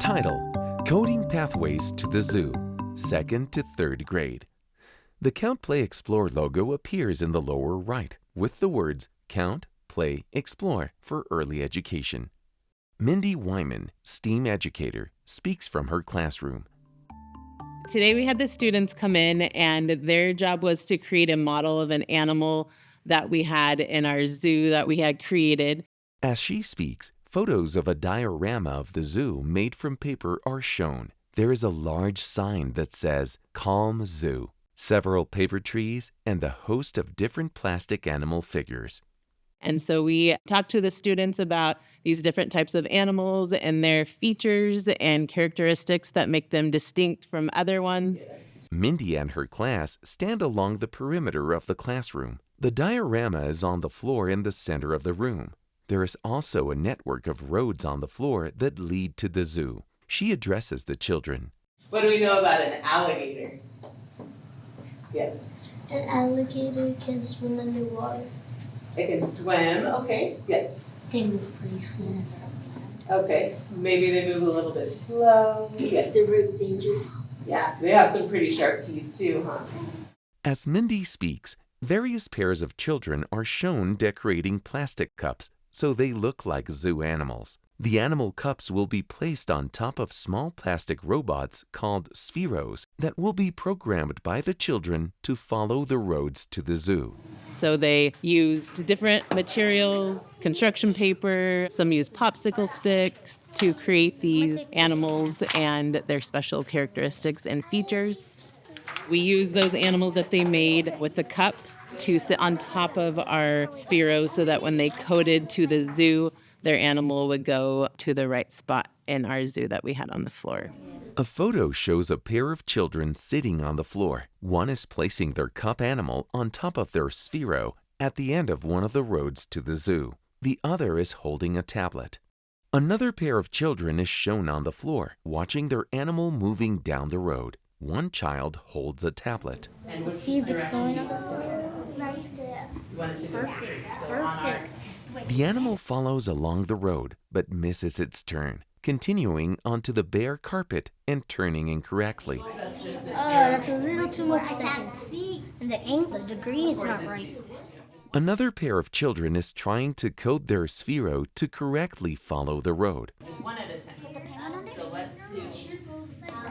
Title: Coding Pathways to the Zoo, 2nd to 3rd grade. The Count Play Explore logo appears in the lower right with the words Count, Play, Explore for early education. Mindy Wyman, STEAM educator, speaks from her classroom. Today we had the students come in and their job was to create a model of an animal that we had in our zoo that we had created. As she speaks, photos of a diorama of the zoo made from paper are shown. There is a large sign that says Calm Zoo, several paper trees, and a host of different plastic animal figures. And so we talked to the students about these different types of animals and their features and characteristics that make them distinct from other ones. Mindy and her class stand along the perimeter of the classroom. The diorama is on the floor in the center of the room. There is also a network of roads on the floor that lead to the zoo. She addresses the children. What do we know about an alligator? Yes. An alligator can swim underwater. It can swim. Okay. Yes. They move pretty slow. Okay. Maybe they move a little bit slow. Yes. They're very dangerous. Yeah. They have some pretty sharp teeth too, huh? As Mindy speaks, various pairs of children are shown decorating plastic cups so they look like zoo animals. The animal cups will be placed on top of small plastic robots called spheros that will be programmed by the children to follow the roads to the zoo. So they used different materials, construction paper, some used popsicle sticks to create these animals and their special characteristics and features. We used those animals that they made with the cups to sit on top of our spheros so that when they coded to the zoo, their animal would go to the right spot in our zoo that we had on the floor. A photo shows a pair of children sitting on the floor. One is placing their cup animal on top of their sphero at the end of one of the roads to the zoo. The other is holding a tablet. Another pair of children is shown on the floor, watching their animal moving down the road. One child holds a tablet. Let's see if it's going up. Right there. Perfect. The animal follows along the road, but misses its turn, continuing onto the bare carpet and turning incorrectly. Oh, that's a little too much seconds. And the angle, the degree, it's not right. Another pair of children is trying to code their sphero to correctly follow the road. 1 at a time. So let's do.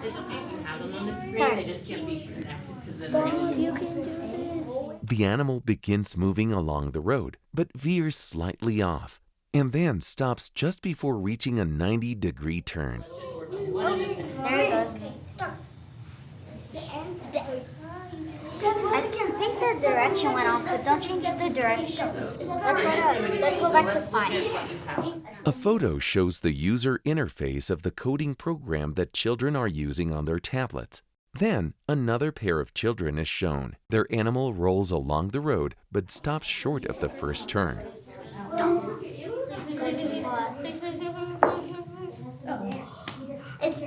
It's okay if you have them on the screen, they just can't be connected because then they're going to You can do this. The animal begins moving along the road, but veers slightly off, and then stops just before reaching a 90-degree turn. There it goes. I think the direction went off, but don't change the direction. Let's go back to 5. A photo shows the user interface of the coding program that children are using on their tablets. Then, another pair of children is shown. Their animal rolls along the road but stops short of the first turn.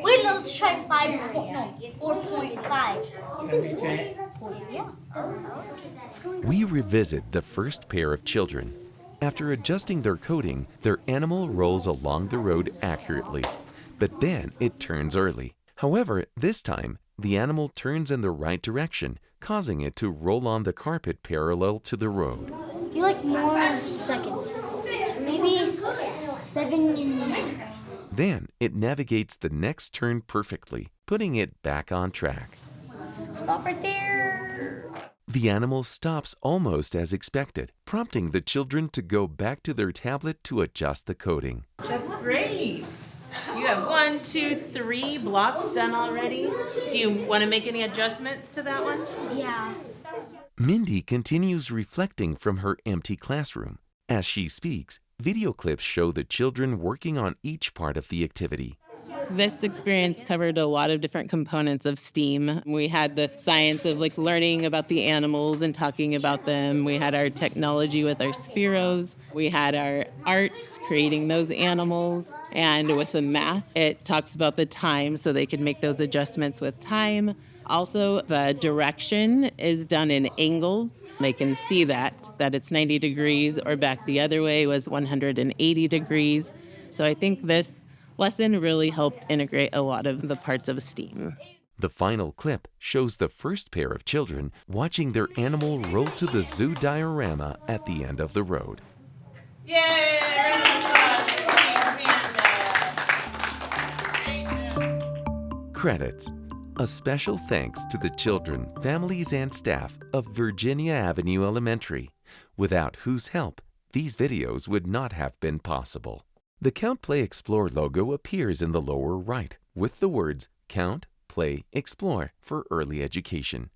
Wait, let's try 4.5. Yeah. We revisit the first pair of children. After adjusting their coding, their animal rolls along the road accurately, but then it turns early. However, this time, the animal turns in the right direction, causing it to roll on the carpet parallel to the road. I feel like more seconds. Maybe 7. Then it navigates the next turn perfectly, putting it back on track. Stop right there. The animal stops almost as expected, prompting the children to go back to their tablet to adjust the coding. That's great. You have 1, 2, 3 blocks done already. Do you want to make any adjustments to that one? Yeah. Mindy continues reflecting from her empty classroom. As she speaks, video clips show the children working on each part of the activity. This experience covered a lot of different components of STEAM. We had the science of learning about the animals and talking about them. We had our technology with our spheros. We had our arts, creating those animals. And with the math, it talks about the time so they could make those adjustments with time. Also, the direction is done in angles. They can see that it's 90 degrees or back the other way was 180 degrees. So I think this lesson really helped integrate a lot of the parts of STEAM. The final clip shows the first pair of children watching their animal roll to the zoo diorama at the end of the road. Yay! Credits. A special thanks to the children, families, and staff of Virginia Avenue Elementary, without whose help these videos would not have been possible. The Count Play Explore logo appears in the lower right with the words Count Play Explore for early education.